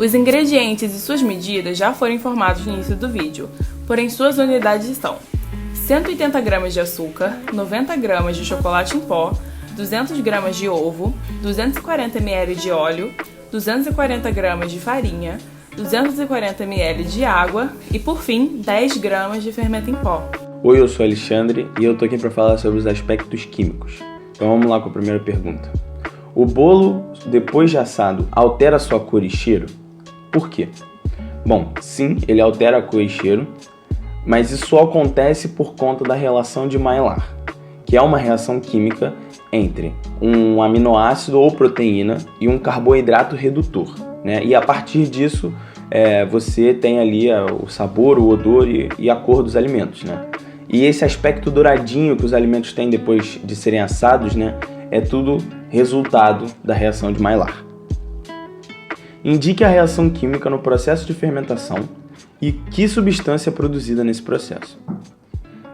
Os ingredientes e suas medidas já foram informados no início do vídeo, porém suas unidades são 180 gramas de açúcar, 90 gramas de chocolate em pó, 200 gramas de ovo, 240 ml de óleo, 240 gramas de farinha, 240 ml de água e, por fim, 10 gramas de fermento em pó. Oi, eu sou Alexandre e eu tô aqui para falar sobre os aspectos químicos. Então vamos lá com a primeira pergunta. O bolo, depois de assado, altera sua cor e cheiro? Por quê? Bom, sim, ele altera a cor e cheiro, mas isso só acontece por conta da reação de Maillard, que é uma reação química entre um aminoácido ou proteína e um carboidrato redutor, né? E a partir disso, você tem ali o sabor, o odor e a cor dos alimentos, né? E esse aspecto douradinho que os alimentos têm depois de serem assados, né, é tudo resultado da reação de Maillard. Indique a reação química no processo de fermentação e que substância é produzida nesse processo.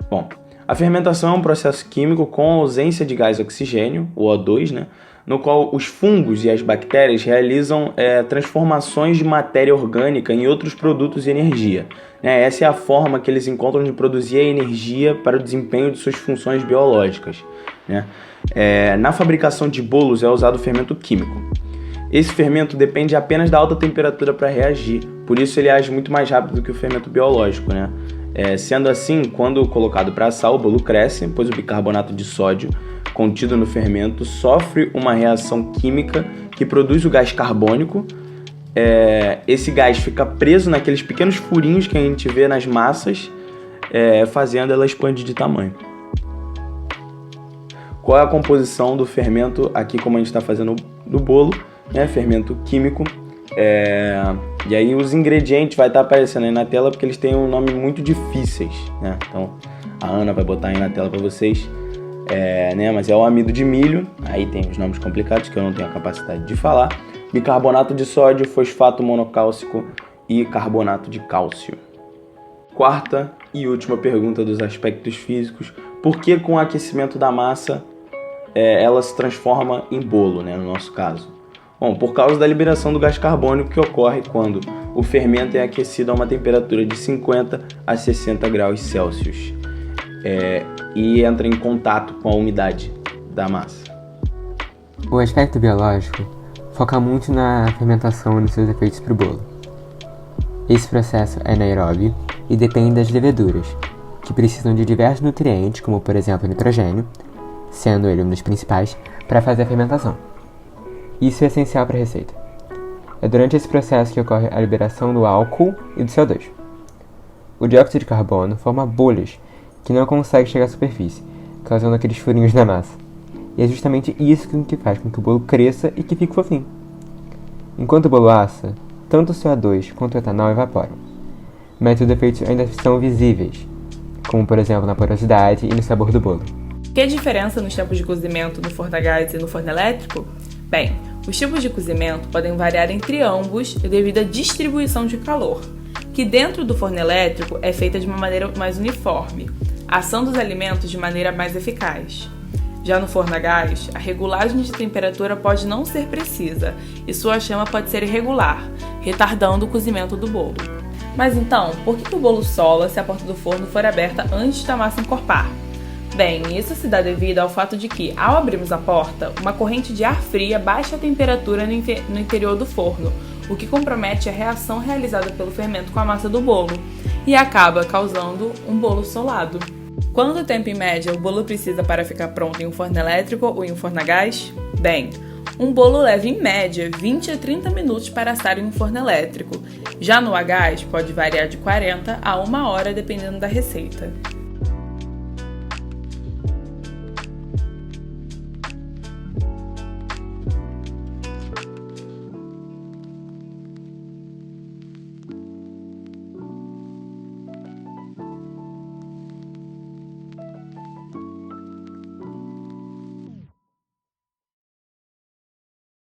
Bom, a fermentação é um processo químico com ausência de gás oxigênio, o O2, né, no qual os fungos e as bactérias realizam transformações de matéria orgânica em outros produtos de energia. Essa é a forma que eles encontram de produzir a energia para o desempenho de suas funções biológicas, né? Na fabricação de bolos é usado o fermento químico. Esse fermento depende apenas da alta temperatura para reagir, por isso ele age muito mais rápido do que o fermento biológico, né? Sendo assim, quando colocado para assar, o bolo cresce, pois o bicarbonato de sódio contido no fermento sofre uma reação química que produz o gás carbônico. Esse gás fica preso naqueles pequenos furinhos que a gente vê nas massas, fazendo ela expandir de tamanho. Qual é a composição do fermento aqui, como a gente está fazendo no bolo? Fermento químico. E aí os ingredientes vai estar aparecendo aí na tela porque eles têm um nome muito difíceis, né? Então a Ana vai botar aí na tela para vocês. Mas é o amido de milho, aí tem os nomes complicados que eu não tenho a capacidade de falar, bicarbonato de sódio, fosfato monocálcico e carbonato de cálcio. Quarta e última pergunta dos aspectos físicos: por que com o aquecimento da massa ela se transforma em bolo, né, no nosso caso? Bom, por causa da liberação do gás carbônico que ocorre quando o fermento é aquecido a uma temperatura de 50 a 60 graus Celsius e entra em contato com a umidade da massa. O aspecto biológico foca muito na fermentação e nos seus efeitos para o bolo. Esse processo é anaeróbio e depende das leveduras, que precisam de diversos nutrientes, como por exemplo o nitrogênio, sendo ele um dos principais, para fazer a fermentação. Isso é essencial para a receita. É durante esse processo que ocorre a liberação do álcool e do CO2. O dióxido de carbono forma bolhas que não conseguem chegar à superfície, causando aqueles furinhos na massa. E é justamente isso que faz com que o bolo cresça e que fique fofinho. Enquanto o bolo assa, tanto o CO2 quanto o etanol evaporam, mas os efeitos ainda são visíveis, como por exemplo na porosidade e no sabor do bolo. Que diferença nos tempos de cozimento no forno a gás e no forno elétrico? Bem, os tipos de cozimento podem variar entre ambos devido à distribuição de calor, que dentro do forno elétrico é feita de uma maneira mais uniforme, assando os alimentos de maneira mais eficaz. Já no forno a gás, a regulagem de temperatura pode não ser precisa e sua chama pode ser irregular, retardando o cozimento do bolo. Mas então, por que o bolo sola se a porta do forno for aberta antes da massa encorpar? Bem, isso se dá devido ao fato de que, ao abrirmos a porta, uma corrente de ar fria baixa a temperatura no interior do forno, o que compromete a reação realizada pelo fermento com a massa do bolo e acaba causando um bolo solado. Quanto tempo em média o bolo precisa para ficar pronto em um forno elétrico ou em um forno a gás? Bem, um bolo leva em média 20 a 30 minutos para assar em um forno elétrico. Já no a gás pode variar de 40 a 1 hora dependendo da receita.